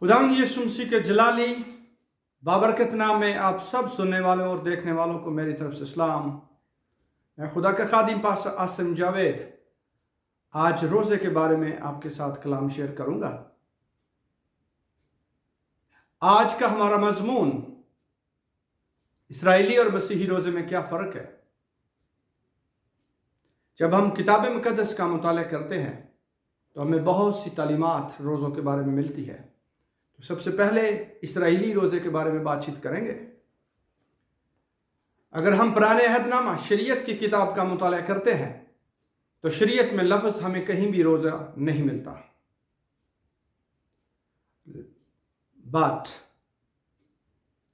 खुदावंद यीशु मसीह के जलाली बाबरकत नाम में आप सब सुनने वालों और देखने वालों को मेरी तरफ से सलाम। मैं खुदा का खादिम पास्टर आसिम जावेद आज रोज़े के बारे में आपके साथ कलाम शेयर करूंगा। आज का हमारा मजमून इस्राएली और मसीही रोज़े में क्या फ़र्क है। जब हम किताब मुकद्दस का मुताला करते हैं तो हमें बहुत सी तालीमात रोज़ों के बारे में मिलती है। तो सबसे पहले इस्राएली रोज़े के बारे में बातचीत करेंगे। अगर हम पुराने अहदनामा शरीयत की किताब का मुताला करते हैं तो शरीयत में लफ्ज़ हमें कहीं भी रोज़ा नहीं मिलता। बट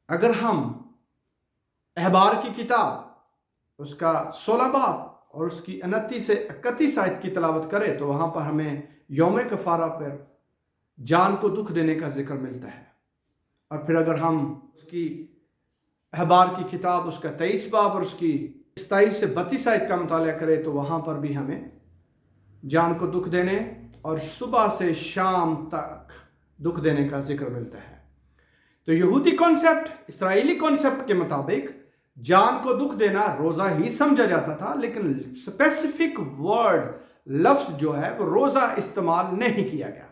अगर हम अहबार की किताब उसका 16 बाब और उसकी 29 से 31 आयत की तिलावत करें तो वहाँ पर हमें यौम कफ़ारा पर जान को दुख देने का जिक्र मिलता है। और फिर अगर हम उसकी अहबार की किताब उसका 23 बाब और उसकी 27 से 32 आयत का मुताला करें तो वहाँ पर भी हमें जान को दुख देने और सुबह से शाम तक दुख देने का जिक्र मिलता है। तो यहूदी कॉन्सेप्ट, इस्राएली कॉन्सेप्ट के मुताबिक जान को दुख देना रोज़ा ही समझा जाता था, लेकिन स्पेसिफिक वर्ड लफ्ज़ जो है वो रोज़ा इस्तेमाल नहीं किया गया।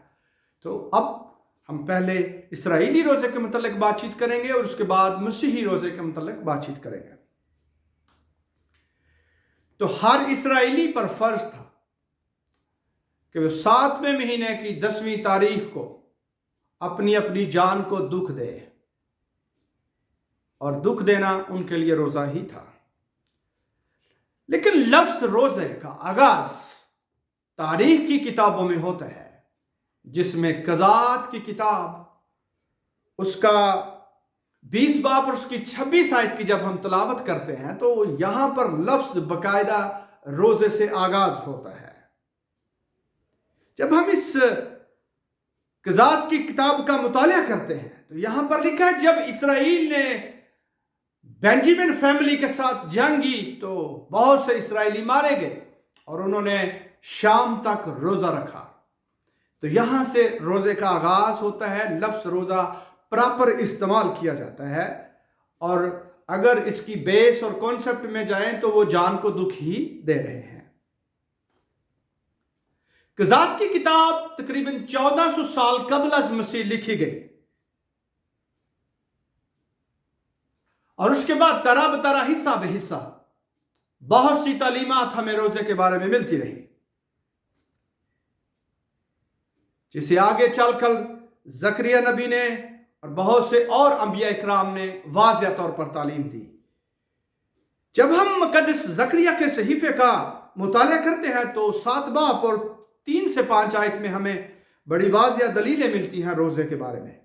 तो अब हम पहले इस्राएली रोज़े के मतलब बातचीत करेंगे और उसके बाद मसीही रोज़े के मतलब बातचीत करेंगे। तो हर इस्राएली पर फर्ज था कि वो 7वें महीने की 10वीं तारीख को अपनी अपनी जान को दुख दे, और दुख देना उनके लिए रोज़ा ही था। लेकिन लफ्ज़ रोज़े का आगाज तारीख की किताबों में होता है, जिसमें कज़ात की किताब उसका 20 बाब और उसकी 26 आयत की जब हम तिलावत करते हैं तो यहां पर लफ्ज़ बकायदा रोज़े से आगाज होता है। जब हम इस कज़ात की किताब का मुताला करते हैं तो यहां पर लिखा है, जब इसराइल ने बेंजामिन फैमिली के साथ जंग की तो बहुत से इसराइली मारे गए और उन्होंने शाम तक रोज़ा रखा। तो यहां से रोज़े का आगाज होता है। लफ्ज़ रोज़ा प्रॉपर इस्तेमाल किया जाता है, और अगर इसकी बेस और कॉन्सेप्ट में जाएं तो वो जान को दुख ही दे रहे हैं। कज़ात की किताब तकरीबन 1400 साल कबल अज़ मसीह लिखी गई, और उसके बाद तरा बतरा हिस्सा बेहिस्सा बहुत सी तालीमात हमें रोज़े के बारे में मिलती रही, जिसे आगे चलकर ज़करिया नबी ने और बहुत से और अंबिया इकराम ने वाज़िह तौर पर तालीम दी। जब हम मुक़द्दस ज़करिया के सहीफे का मुताला करते हैं तो 7 बाब और 3 से 5 आयत में हमें बड़ी वाज़िह दलीलें मिलती हैं रोज़े के बारे में।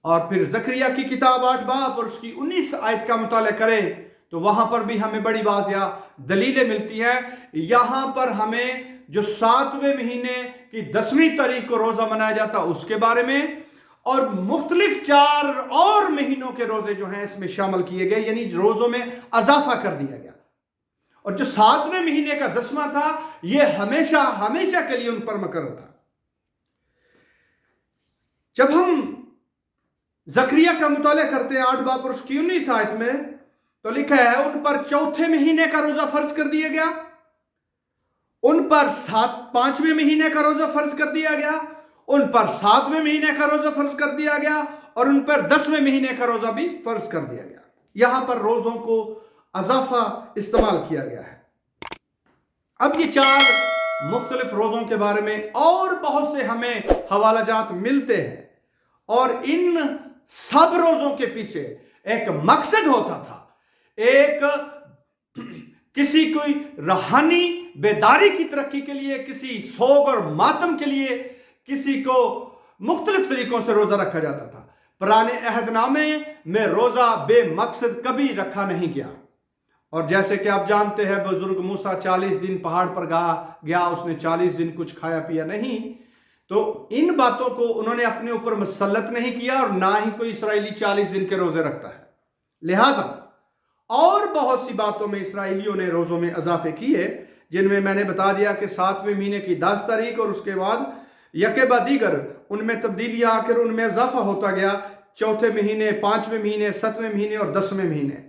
और फिर ज़करिया की किताब 8 बाब और उसकी 19 आयत का मुताला करें तो वहां पर भी हमें बड़ी वाज़िह दलीलें मिलती हैं। यहां पर हमें जो 7वें महीने की 10वीं तारीख को रोज़ा मनाया जाता उसके बारे में, और मुख्तलिफ 4 और महीनों के रोज़े जो हैं इसमें शामिल किए गए, यानी रोज़ों में इजाफा कर दिया गया। और जो 7वें महीने का 10वां था यह हमेशा हमेशा के लिए उन पर मुकर्रर था। जब हम ज़करिया का मुताला करते हैं 8 बाब और उसकी 19 आयत में तो लिखा है, उन पर 4थे महीने का रोज़ा फर्ज कर दिया गया, उन पर 5वें महीने का रोज़ा फर्ज कर दिया गया, उन पर 7वें महीने का रोज़ा फर्ज कर दिया गया, और उन पर 10वें महीने का रोज़ा भी फर्ज कर दिया गया। यहां पर रोज़ों को अज़ाफ़ा इस्तेमाल किया गया है। अब ये 4 मुख्तलिफ रोज़ों के बारे में और बहुत से हमें हवालाजात मिलते हैं, और इन सब रोज़ों के पीछे एक मकसद होता था। एक किसी कोई रूहानी बेदारी की तरक्की के लिए, किसी सोग और मातम के लिए, किसी को मुख्तलिफ तरीकों से रोज़ा रखा जाता था। पुराने अहदनामे में रोज़ा बेमकसद कभी रखा नहीं गया। और जैसे कि आप जानते हैं, बुजुर्ग मूसा 40 दिन पहाड़ पर गया, उसने 40 दिन कुछ खाया पिया नहीं। तो इन बातों को उन्होंने अपने ऊपर मुसल्लत नहीं किया, और ना ही कोई इसराइली 40 दिन के रोज़े रखता है। लिहाजा और बहुत सी बातों में इसराइलियों ने रोज़ों में इजाफे किए, जिनमें मैंने बता दिया कि 7वें महीने की 10 तारीख और उसके बाद यके बाद दीगर उनमें तब्दीलियां आकर उनमें इजाफा होता गया, चौथे महीने, 5वें महीने, 7वें महीने और 10वें महीने।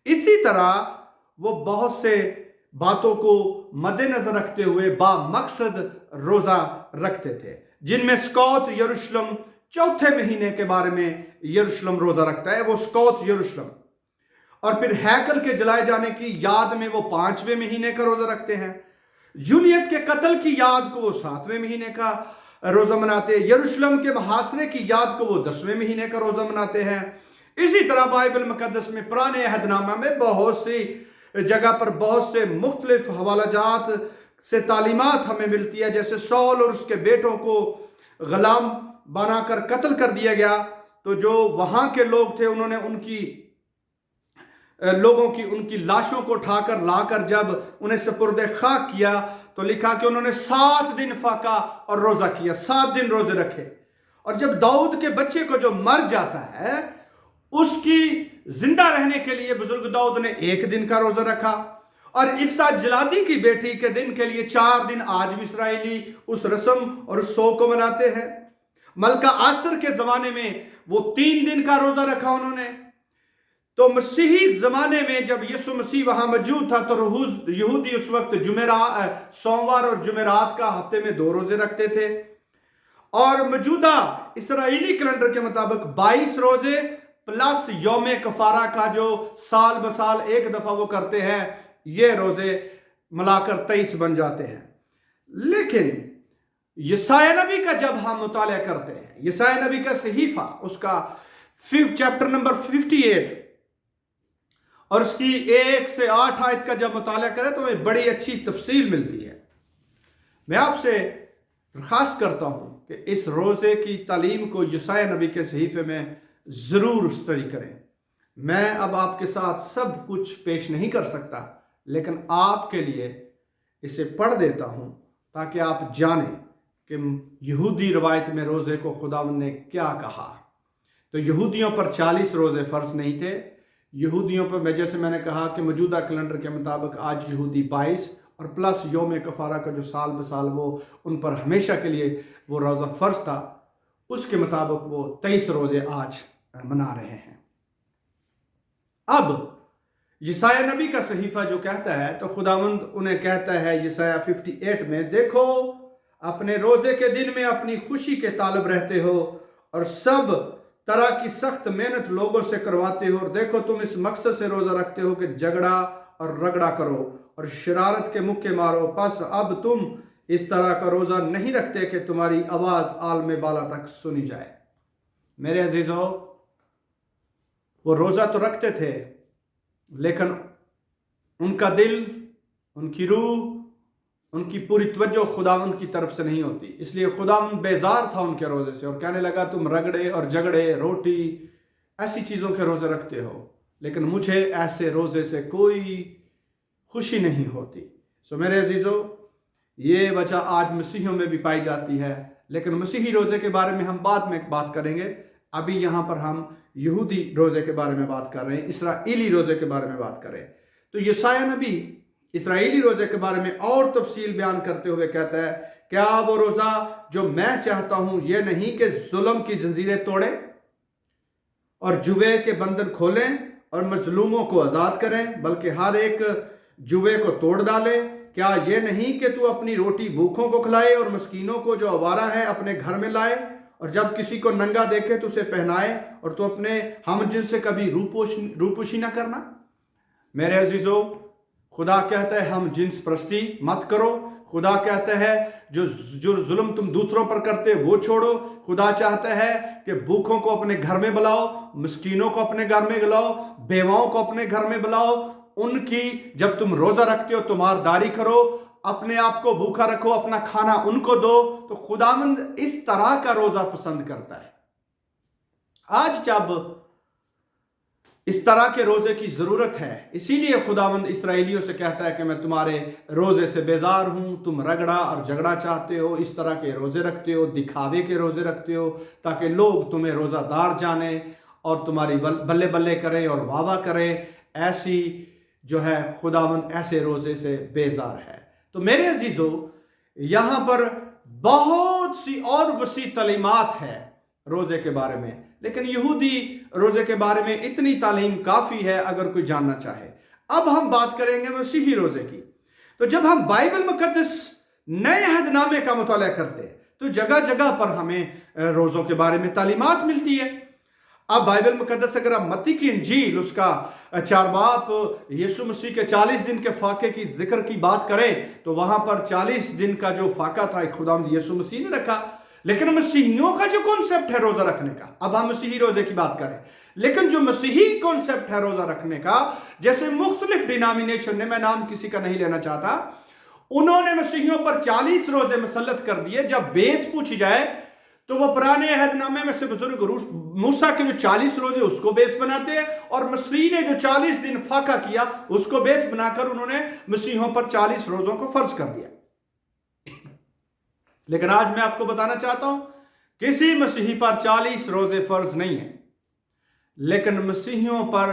इसी तरह वो बहुत से बातों को मद्देनजर रखते हुए बामकसद रोजा रखते थे, जिनमें स्कौत यरूशलेम चौथे महीने के बारे में यरूशलेम रोजा रखता है, वो स्कौत यरूशलेम। और फिर हैकल के जलाए जाने की याद में वो 5वें महीने का रोजा रखते हैं। यूलियत के कत्ल की याद को वो 7वें महीने का रोजा मनाते हैं। यरूशलेम के मुहासरे की याद को वो 10वें महीने का रोजा मनाते हैं। इसी तरह बाइबल मुकद्दस में पुराने अहदनामा में बहुत सी जगह पर बहुत से मुख्तलिफ हवालाजात से तालीमात हमें मिलती है। जैसे सौल और उसके बेटों को गुलाम बनाकर कत्ल कर दिया गया, तो जो वहां के लोग थे उन्होंने उनकी लाशों को उठाकर लाकर जब उन्हें सुपुर्द खाक किया, तो लिखा कि उन्होंने 7 दिन फाका और रोजा किया, 7 दिन रोजे रखे। और जब दाऊद के बच्चे को जो मर जाता है, उसकी जिंदा रहने के लिए बुजुर्ग दाऊद ने 1 दिन का रोजा रखा। और इफ्ता जलादी की बेटी के दिन के लिए 4 दिन आज भी इसराइली उस रस्म और उस सौ को मनाते हैं। मलका आसर के जमाने में वो 3 दिन का रोजा रखा उन्होंने। तो मसीही जमाने में जब यीशु मसीह वहां मौजूद था, तो यहूदी उस वक्त सोमवार और जुमेरात का हफ्ते में 2 रोजे रखते थे। और मौजूदा इसराइली कैलेंडर के मुताबिक 22 रोजे प्लस यौम कफारा का जो साल बसाल एक दफा वो करते हैं, ये रोजे मिलाकर 23 बन जाते हैं। लेकिन यशायाह नबी का जब हम मुताला करते हैं, यशायाह नबी का सहीफा, उसका चैप्टर नंबर 58 और उसकी 1 से 8 आयत का जब मुताला करें, तो हमें बड़ी अच्छी तफसील मिलती है। मैं आपसे दरख्वास्त करता हूं कि इस रोजे की तालीम को यशायाह नबी के सहीफे में जरूर स्टडी करें। मैं अब आपके साथ सब कुछ पेश नहीं कर सकता, लेकिन आपके लिए इसे पढ़ देता हूं ताकि आप जानें कि यहूदी रवायत में रोजे को खुदावंद ने क्या कहा। तो यहूदियों पर 40 रोजे फर्ज नहीं थे। यहूदियों पर, जैसे मैंने कहा कि मौजूदा कैलेंडर के मुताबिक आज यहूदी 22 और प्लस यौम कफारा का जो साल बसाल वो उन पर हमेशा के लिए वो रोज़ा फ़र्ज था, उसके मुताबिक वो 23 रोज़े आज मना रहे हैं। अब यशायाह नबी का सहीफा जो कहता है, तो खुदावंद उन्हें कहता है यशायाह 58 में, देखो अपने रोज़े के दिन में अपनी खुशी के तालब रहते हो और सब तरह की सख्त मेहनत लोगों से करवाते हो। और देखो तुम इस मकसद से रोज़ा रखते हो कि झगड़ा और रगड़ा करो और शरारत के मुक्के मारो। बस अब तुम इस तरह का रोज़ा नहीं रखते कि तुम्हारी आवाज़ आलम बाला तक सुनी जाए। मेरे अजीज़ों, वो रोज़ा तो रखते थे, लेकिन उनका दिल, उनकी रूह, उनकी पूरी तवज्जो खुदावंद की तरफ से नहीं होती। इसलिए खुदावंद बेजार था उनके रोज़े से और कहने लगा, तुम रगड़े और झगड़े, रोटी, ऐसी चीज़ों के रोज़े रखते हो, लेकिन मुझे ऐसे रोज़े से कोई खुशी नहीं होती। सो मेरे अजीज़ों, ये वजह आज मसीहियों में भी पाई जाती है, लेकिन मसीही रोज़े के बारे में हम बाद में बात करेंगे। अभी यहाँ पर हम यहूदी रोज़े के बारे में बात कर रहे हैं, इसराइली रोज़े के बारे में बात करें। तो यशायाह नबी इसराइली रोज़े के बारे में और तफसील बयान करते हुए कहता है, क्या वो रोज़ा जो मैं चाहता हूँ ये नहीं कि जुल्म की जंजीरें तोड़े और जुए के बंधन खोलें और मजलूमों को आज़ाद करें, बल्कि हर एक जुए को तोड़ डाले। क्या ये नहीं कि तू अपनी रोटी भूखों को खिलाए और मस्कीनों को जो आवारा है अपने घर में लाए, और जब किसी को नंगा देखे तो उसे पहनाए, और तू अपने हम जिनसे कभी रूपोशी ना करना। मेरे अजीजों, खुदा कहता है हम जिन्स परस्ती मत करो। खुदा कहता है जो जुल्म तुम दूसरों पर करते वो छोड़ो। खुदा चाहता है कि भूखों को अपने घर में बुलाओ, मिस्कीनों को अपने घर में बुलाओ, बेवाओं को अपने घर में बुलाओ। उनकी जब तुम रोजा रखते हो तो मारदारी करो, अपने आप को भूखा रखो, अपना खाना उनको दो। तो खुदावंद इस तरह का रोजा पसंद करता है। आज जब इस तरह के रोजे की जरूरत है, इसीलिए खुदावंद इसराइलियों से कहता है कि मैं तुम्हारे रोजे से बेजार हूं। तुम रगड़ा और झगड़ा चाहते हो, इस तरह के रोजे रखते हो, दिखावे के रोजे रखते हो, ताकि लोग तुम्हें रोजादार जाने और तुम्हारी बल्ले बल्ले करें और वाह वाह करें। ऐसी जो है खुदावंद ऐसे रोजे से बेजार है। तो मेरे अजीजों, यहां पर बहुत बहुत सी और वसी तालीमात है रोज़े के बारे में, लेकिन यहूदी रोज़े के बारे में इतनी तालीम काफ़ी है अगर कोई जानना चाहे। अब हम बात करेंगे मसीही रोज़े की। तो जब हम बाइबल मुकद्दस नए अहदनामे का मुताला करते हैं तो जगह जगह पर हमें रोज़ों के बारे में तालीमात मिलती है। अब बाइबल मुकद्दस अगर आप मत्ती की इंजील उसका 4 बाब यीशु मसीह के 40 दिन के फाके की जिक्र की बात करें तो वहां पर 40 दिन का जो फाका था खुदावंद यीशु मसीह ने रखा। लेकिन मसीहियों का जो कॉन्सेप्ट है रोजा रखने का, अब हम मसीही रोजे की बात करें, लेकिन जो मसीही कॉन्सेप्ट है रोजा रखने का, जैसे मुख्तलिफ डिनोमिनेशन ने, मैं नाम किसी का नहीं लेना चाहता, उन्होंने मसीहियों पर 40 रोजे मुसल्लत कर दिए। जब बेस पूछी जाए तो वो पुराने अहदनामे में से बुजुर्ग मूसा के जो 40 रोजे उसको बेस बनाते हैं, और मसीह ने जो 40 दिन फाका किया उसको बेस बनाकर उन्होंने मसीहों पर 40 रोजों को फर्ज कर दिया। लेकिन आज मैं आपको बताना चाहता हूं किसी मसीही पर 40 रोजे फर्ज नहीं है, लेकिन मसीहियों पर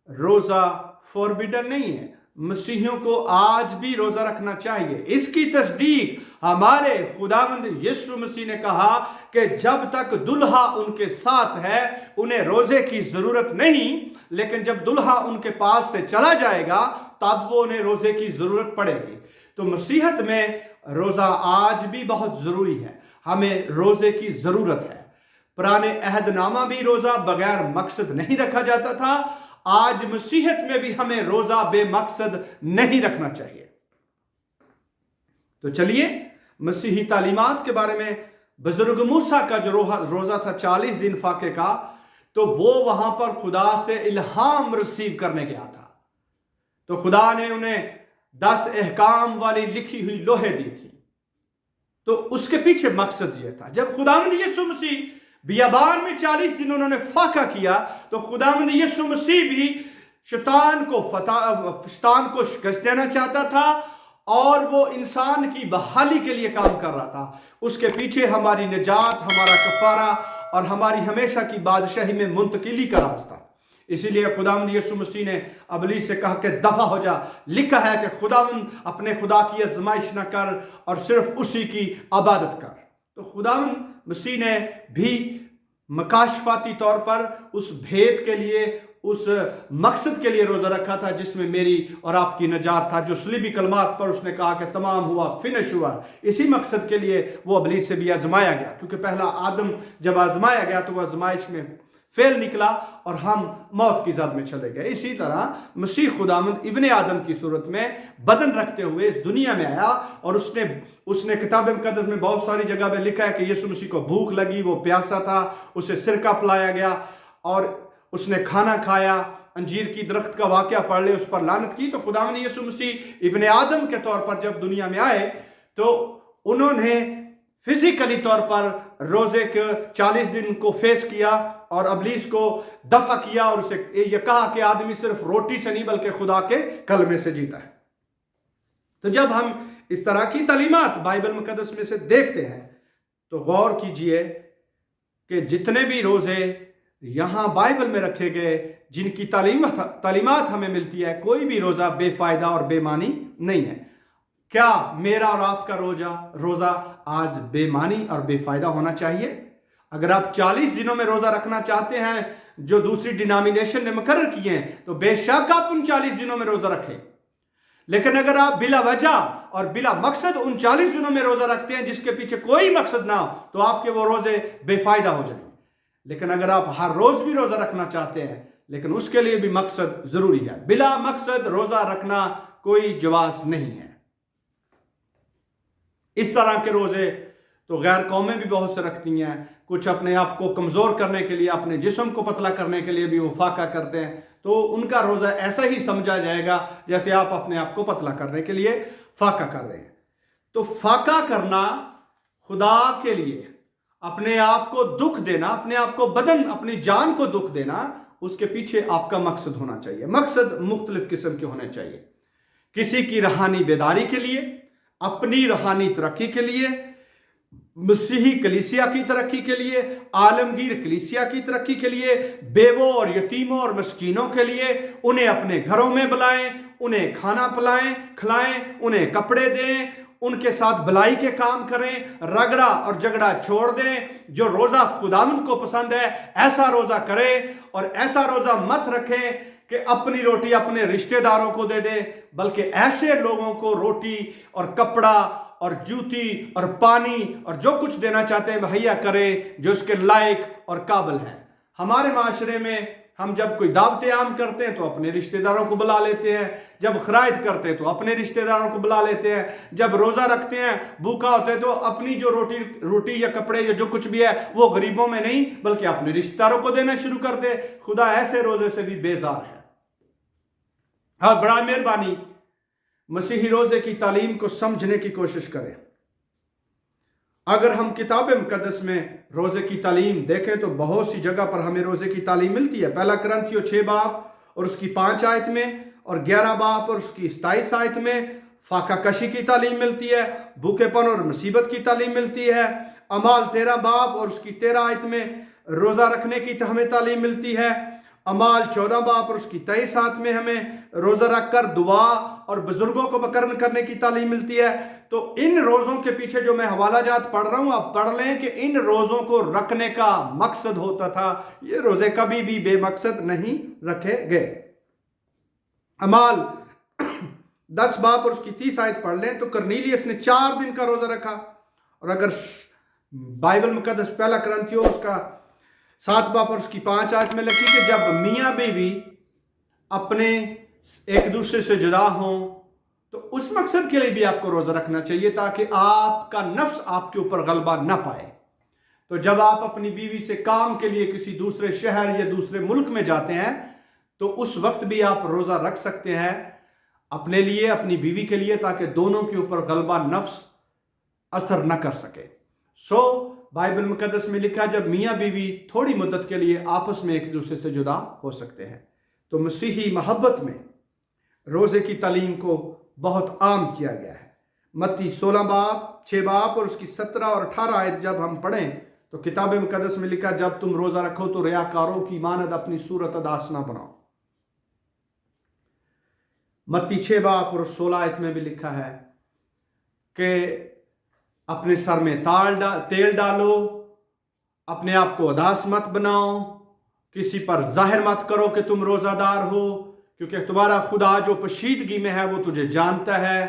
रोजा फॉरबिडन नहीं है। मसीहियों को आज भी रोजा रखना चाहिए। इसकी तस्दीक हमारे खुदावंद यीशु मसीह ने कहा कि जब तक दुल्हा उनके साथ है उन्हें रोजे की जरूरत नहीं, लेकिन जब दुल्हा उनके पास से चला जाएगा तब वो उन्हें रोजे की जरूरत पड़ेगी। तो मसीहत में रोजा आज भी बहुत जरूरी है, हमें रोजे की जरूरत है। पुराने अहदनामा भी रोजा बगैर मकसद नहीं रखा जाता था, आज मसीहत में भी हमें रोजा बेमकसद नहीं रखना चाहिए। तो चलिए मसीही तालीमात के बारे में, बुजुर्ग मूसा का जो रोजा था 40 दिन फाके का, तो वो वहां पर खुदा से इल्हाम रिसीव करने गया था। तो खुदा ने उन्हें 10 अहकाम वाली लिखी हुई लोहे दी थी। तो उसके पीछे मकसद ये था, जब खुदावंद यीशु मसीह बियाबान में 40 दिन उन्होंने फाका किया तो खुदावंद यीशु मसीह भी शैतान को शिकस्त देना चाहता था, और वो इंसान की बहाली के लिए काम कर रहा था। उसके पीछे हमारी निजात, हमारा कफारा और हमारी हमेशा की बादशाही में मुंतकिली का रास्ता। इसीलिए खुदावंद यीशु मसीह ने अबलीस से कहा कि दफा हो जा। लिखा है कि खुदावंद अपने खुदा की आजमाइश न कर और सिर्फ उसी की इबादत कर। तो खुदावंद मसीह ने भी मकाशफाती तौर पर उस भेद के लिए, उस मकसद के लिए रोजा रखा था जिसमें मेरी और आपकी नजात था, जो सलीबी कलमात पर उसने कहा कि तमाम हुआ, फिनिश हुआ। इसी मकसद के लिए वो अबलीस से भी आजमाया गया, क्योंकि पहला आदम जब आजमाया गया तो वह आजमाइश में फेल निकला और हम मौत की जद में चले गए। इसी तरह मसीह खुदावंद इब्ने आदम की सूरत में बदन रखते हुए इस दुनिया में आया, और उसने किताब मुकद्दस में बहुत सारी जगह पे लिखा है कि यीशु मसीह को भूख लगी, वो प्यासा था, उसे सिरका पिलाया गया और उसने खाना खाया। अंजीर की दरख्त का वाकया पढ़ ले, उस पर लानत की। तो खुदावंद यीशु मसीह इब्ने आदम के तौर पर जब दुनिया में आए तो उन्होंने फिजिकली तौर पर रोजे के 40 दिन को फेस किया और अबलीस को दफा किया, और उसे यह कहा कि आदमी सिर्फ रोटी से नहीं बल्कि खुदा के कलमे से जीता है। तो जब हम इस तरह की तालीमात बाइबल मुकद्दस में से देखते हैं तो गौर कीजिए कि जितने भी रोजे यहां बाइबल में रखे गए, जिनकी तालीमात हमें मिलती है, कोई भी रोजा बेफायदा और बेमानी नहीं है। क्या मेरा और आपका रोजा आज बेमानी और बेफायदा होना चाहिए? अगर आप 40 दिनों में रोजा रखना चाहते हैं जो दूसरी डिनोमिनेशन ने मुकर्रर किए हैं, तो बेशक आप उन 40 दिनों में रोजा रखें। लेकिन अगर आप बिला वजह और बिला मकसद उन 40 दिनों में रोजा रखते हैं जिसके पीछे कोई मकसद ना हो, तो आपके वो रोजे बेफायदा हो जाएंगे। लेकिन अगर आप हर रोज भी रोजा रखना चाहते हैं, लेकिन उसके लिए भी मकसद जरूरी है, बिला मकसद रोजा रखना कोई जवाज नहीं है। इस तरह के रोजे तो गैर कौमें भी बहुत से रखती हैं। कुछ अपने आप को कमजोर करने के लिए, अपने जिस्म को पतला करने के लिए भी वो फाका करते हैं, तो उनका रोजा ऐसा ही समझा जाएगा जैसे आप अपने आप को पतला करने के लिए फाका कर रहे हैं। तो फाका करना, खुदा के लिए अपने आप को दुख देना, अपने आप को बदन, अपनी जान को दुख देना, उसके पीछे आपका मकसद होना चाहिए। मकसद मुख्तलिफ किस्म के होने चाहिए। किसी की रूहानी बेदारी के लिए, अपनी रूहानी तरक्की के लिए, मसीही कलीसिया की तरक्की के लिए, आलमगीर कलीसिया की तरक्की के लिए, बेवों और यतीमों और मस्कीनों के लिए उन्हें अपने घरों में बुलाएं, उन्हें खाना खिलाएं, उन्हें कपड़े दें, उनके साथ भलाई के काम करें, रगड़ा और झगड़ा छोड़ दें। जो रोजा खुदावंद को पसंद है ऐसा रोजा करें, और ऐसा रोजा मत रखें कि अपनी रोटी अपने रिश्तेदारों को दे दे, बल्कि ऐसे लोगों को रोटी और कपड़ा और जूती और पानी और जो कुछ देना चाहते हैं मुहैया करें जो इसके लायक और काबिल हैं। हमारे माशरे में हम जब कोई दावत आम करते हैं तो अपने रिश्तेदारों को बुला लेते हैं, जब खराइत करते हैं तो अपने रिश्तेदारों को बुला लेते हैं, जब रोज़ा रखते हैं भूखा होते हैं तो अपनी जो रोटी या कपड़े या जो कुछ भी है वो गरीबों में नहीं बल्कि अपने रिश्तेदारों को देना शुरू कर दे। खुदा ऐसे रोज़े से भी बेजार है। हाँ, बड़ा मेहरबानी मसीही रोज़े की तालीम को समझने की कोशिश करें। अगर हम किताब मुकद्दस में रोज़े की तालीम देखें तो बहुत सी जगह पर हमें रोज़े की तालीम मिलती है। पहला कुरिन्थियों 6 बाब और उसकी 5 आयत में, और 11 बाब और उसकी 27 आयत में फाका कशी की तालीम मिलती है, भूखेपन और मुसीबत की तालीम मिलती है। अमाल 13 बाब और उसकी 13 आयत में रोज़ा रखने की हमें तालीम मिलती है। अमाल 14 बाब और उसकी 23 आयत में हमें रोज़ा रखकर दुआ और बुजुर्गों को बकरन करने की तालीम मिलती है। तो इन रोज़ों के पीछे जो मैं हवाला जात पढ़ रहा हूं, आप पढ़ लें कि इन रोज़ों को रखने का मकसद होता था। ये रोज़े कभी भी बेमकसद नहीं रखे गए। अमाल 10 बाब और उसकी 30 आयत पढ़ लें तो करनीलियस ने 4 दिन का रोज़ा रखा। और अगर बाइबल मुकद्दस पहला कुरिन्थियों उसका 7 बाब और उसकी 5 आयत में लिखी कि जब मियाँ बीवी अपने एक दूसरे से जुदा हों तो उस मकसद के लिए भी आपको रोज़ा रखना चाहिए ताकि आपका नफ्स आपके ऊपर गलबा न पाए। तो जब आप अपनी बीवी से काम के लिए किसी दूसरे शहर या दूसरे मुल्क में जाते हैं तो उस वक्त भी आप रोज़ा रख सकते हैं अपने लिए, अपनी बीवी के लिए, ताकि दोनों के ऊपर गलबा नफ्स असर न कर सके। बाइबल मुकद्दस में लिखा जब मियाँ बीवी थोड़ी मुद्दत के लिए आपस में एक दूसरे से जुदा हो सकते हैं। तो मसीही मोहब्बत में रोज़े की तालीम को बहुत आम किया गया है। मत्ती 16 बाब 6 बाब और उसकी 17 और 18 आयत जब हम पढ़ें तो किताब मुकद्दस में लिखा जब तुम रोज़ा रखो तो रियाकारों की मानद अपनी सूरत अदास ना बनाओ। मत्ती 6 बाब और 16 आयत में भी लिखा है कि अपने सर में तेल डालो, अपने आप को उदास मत बनाओ, किसी पर जाहिर मत करो कि तुम रोज़ादार हो, क्योंकि तुम्हारा खुदा जो पोशीदगी में है वो तुझे जानता है।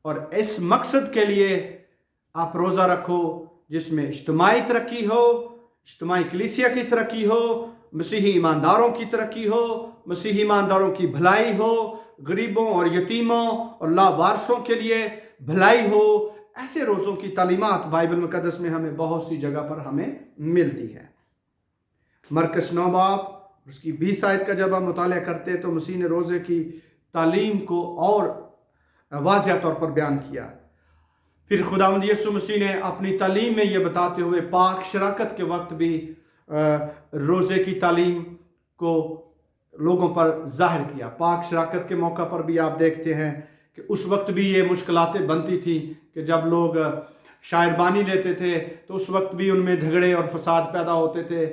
और इस मकसद के लिए आप रोज़ा रखो जिसमें इज्तिमाई तरक्की हो, इज्तिमाई कलीसिया की तरक्की हो, मसीही ईमानदारों की तरक्की हो, मसीही ईमानदारों की भलाई हो, गरीबों और यतीमों और लावारसों के लिए भलाई हो। ऐसे रोज़ों की तालीमात बाइबल मुकद्दस में हमें बहुत सी जगह पर हमें मिलती है। मरकस 9 बाब उसकी 20 आयत का जब हम मुताला करते हैं तो मसीह ने रोज़े की तालीम को और वाज़िह तौर पर बयान किया। फिर खुदावंद यीशु मसीह ने अपनी तालीम में ये बताते हुए पाक शराकत के वक्त भी रोज़े की तालीम को लोगों पर जाहिर किया। पाक शराकत के मौका पर भी आप देखते हैं कि उस वक्त भी ये मुश्किलातें बनती थी कि जब लोग शायरबानी लेते थे तो उस वक्त भी उनमें झगड़े और फसाद पैदा होते थे।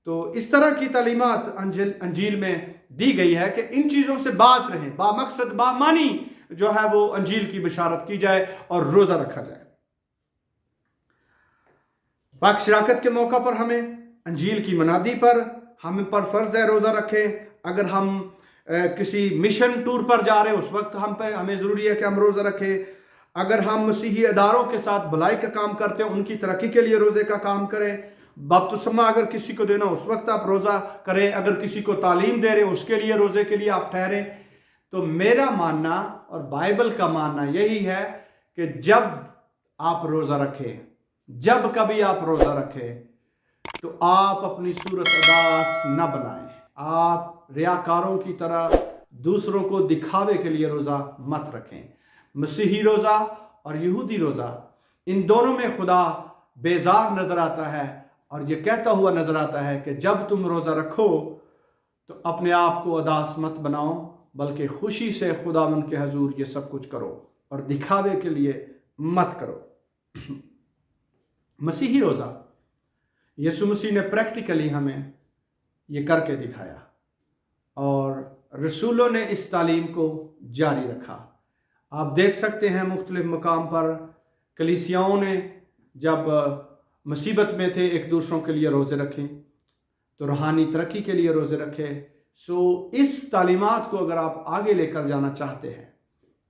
तो इस तरह की तालीमात अंजील में दी गई है कि इन चीज़ों से बाज रहें, बामकसद बामानी जो है वो अंजील की बशारत की जाए और रोज़ा रखा जाए। पाक शराकत के मौका पर हमें अंजील की मनादी पर हम पर फ़र्ज़ है रोज़ा रखें। अगर हम किसी मिशन टूर पर जा रहे हैं उस वक्त हमें ज़रूरी है कि हम रोज़ा रखें। अगर हम मसीही अदारों के साथ भलाई का काम करते हैं उनकी तरक्की के लिए रोज़े का काम करें। बपतिस्मा अगर किसी को देना उस वक्त आप रोज़ा करें। अगर किसी को तालीम दे रहे हैं उसके लिए रोज़े के लिए आप ठहरें। तो मेरा मानना और बाइबल का मानना यही है कि जब आप रोज़ा रखें, जब कभी आप रोज़ा रखें तो आप अपनी सूरत अदास न बनाएं। आप रियाकारों की तरह दूसरों को दिखावे के लिए रोज़ा मत रखें। मसीही रोज़ा और यहूदी रोज़ा इन दोनों में खुदा बेजार नज़र आता है और ये कहता हुआ नज़र आता है कि जब तुम रोज़ा रखो तो अपने आप को उदास मत बनाओ, बल्कि खुशी से खुदावंद के हजूर ये सब कुछ करो और दिखावे के लिए मत करो। मसीही रोज़ा, यीशु मसीह ने प्रैक्टिकली हमें ये करके दिखाया और रसूलों ने इस तालीम को जारी रखा। आप देख सकते हैं मुख्तलिफ मकाम पर कलीसियाओं ने जब मुसीबत में थे एक दूसरों के लिए रोज़े रखे, तो रूहानी तरक्की के लिए रोज़े रखे। सो इस तालीमात को अगर आप आगे लेकर जाना चाहते हैं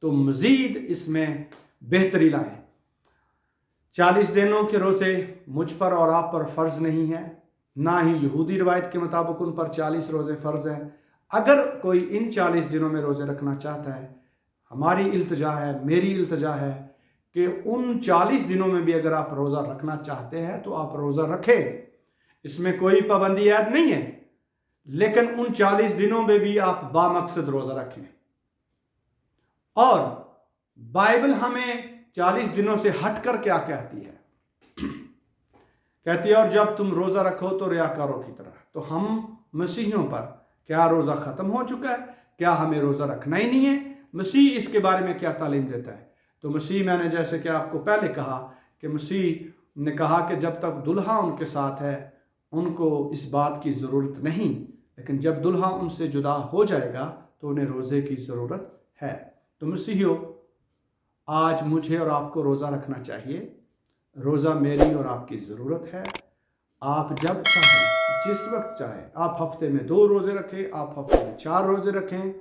तो मज़ीद इसमें बेहतरी लाएं। 40 दिनों के रोज़े मुझ पर और आप पर फ़र्ज़ नहीं है, ना ही यहूदी रवायत के मुताबिक उन पर 40 रोज़े फ़र्ज़ हैं। अगर कोई इन 40 दिनों में रोज़े रखना चाहता है, हमारी इल्तिजा है, मेरी इल्तिजा है कि उन 40 दिनों में भी अगर आप रोज़ा रखना चाहते हैं तो आप रोज़ा रखें, इसमें कोई पाबंदी ऐड नहीं है, लेकिन उन 40 दिनों में भी आप बामकसद रोज़ा रखें। और बाइबल हमें 40 दिनों से हटकर क्या कहती है? कहती है और जब तुम रोज़ा रखो तो रियाकारों की तरह। तो हम मसीहियों पर क्या रोज़ा ख़त्म हो चुका है? क्या हमें रोज़ा रखना ही नहीं है? मसीह इसके बारे में क्या तालीम देता है? तो मसीह, मैंने जैसे कि आपको पहले कहा कि मसीह ने कहा कि जब तक दुल्हा उनके साथ है उनको इस बात की ज़रूरत नहीं, लेकिन जब दुल्हा उनसे जुदा हो जाएगा तो उन्हें रोज़े की ज़रूरत है। तो मसीहियों, आज मुझे और आपको रोज़ा रखना चाहिए। रोज़ा मेरी और आपकी ज़रूरत है। आप जब चाहें, जिस वक्त चाहें, आप हफ्ते में 2 रोज़े रखें, आप हफ्ते में 4 रोज़े रखें।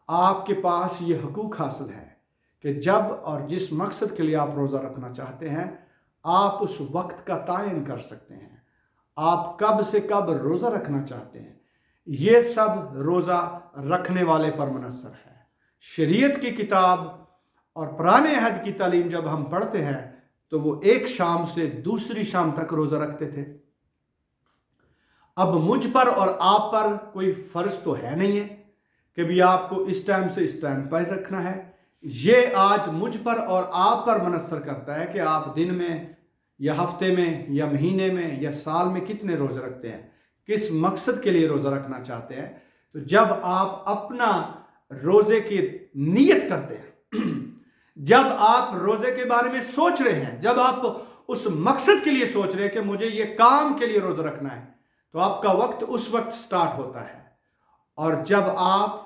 आपके पास ये हकूक़ हासिल है कि जब और जिस मकसद के लिए आप रोज़ा रखना चाहते हैं, आप उस वक्त का तायन कर सकते हैं। आप कब से कब रोज़ा रखना चाहते हैं, ये सब रोज़ा रखने वाले पर मुनस्सर है। शरीयत की किताब और पुराने अहद की तालीम जब हम पढ़ते हैं तो वो एक शाम से दूसरी शाम तक रोज़ा रखते थे। अब मुझ पर और आप पर कोई फ़र्ज तो है नहीं है कि भी आपको इस टाइम से इस टाइम पर रखना है। ये आज मुझ पर और आप पर मुनस्सर करता है कि आप दिन में या हफ्ते में या महीने में या साल में कितने रोज़े रखते हैं, किस मकसद के लिए रोज़ा रखना चाहते हैं। तो जब आप अपना रोज़े की नीयत करते हैं, जब आप रोज़े के बारे में सोच रहे हैं, जब आप उस मकसद के लिए सोच रहे हैं कि मुझे ये काम के लिए रोज़ा रखना है, तो आपका वक्त उस वक्त स्टार्ट होता है। और जब आप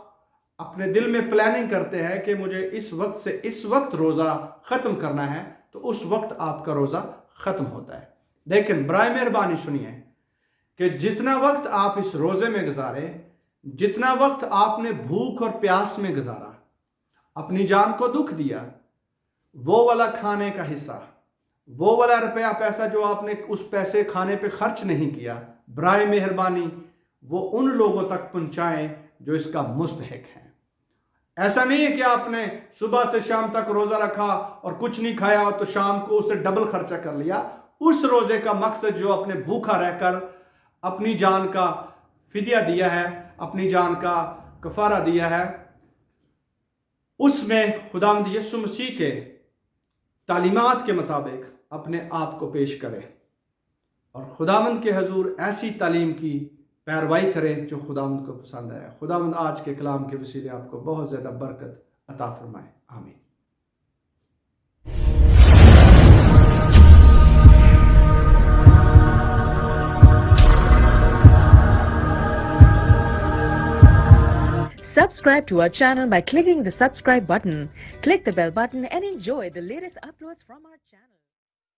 अपने दिल में प्लानिंग करते हैं कि मुझे इस वक्त से इस वक्त रोज़ा ख़त्म करना है, तो उस वक्त आपका रोज़ा ख़त्म होता है। लेकिन बराए मेहरबानी सुनिए कि जितना वक्त आप इस रोज़े में गुजारें, जितना वक्त आपने भूख और प्यास में गुजारा, अपनी जान को दुख दिया, वो वाला खाने का हिस्सा, वो वाला रुपया पैसा जो आपने उस पैसे खाने पे खर्च नहीं किया, बराए मेहरबानी वो उन लोगों तक पहुंचाएं जो इसका मुस्तहिक हैं। ऐसा नहीं है कि आपने सुबह से शाम तक रोज़ा रखा और कुछ नहीं खाया तो शाम को उसे डबल खर्चा कर लिया। उस रोज़े का मकसद जो अपने भूखा रहकर अपनी जान का फिदिया दिया है, अपनी जान का कफारा दिया है, उसमें खुदावंद यीशु मसीह के तालीमात के मुताबिक अपने आप को पेश करें और खुदावंद के हजूर ऐसी तालीम की पैरवाई करें जो खुदावंद को पसंद है। खुदावंद आज के कलाम के वसीले आपको बहुत ज़्यादा बरकत अता फरमाए। आमीन। Subscribe to our channel by clicking the subscribe button. Click the bell button and enjoy the latest uploads from our channel.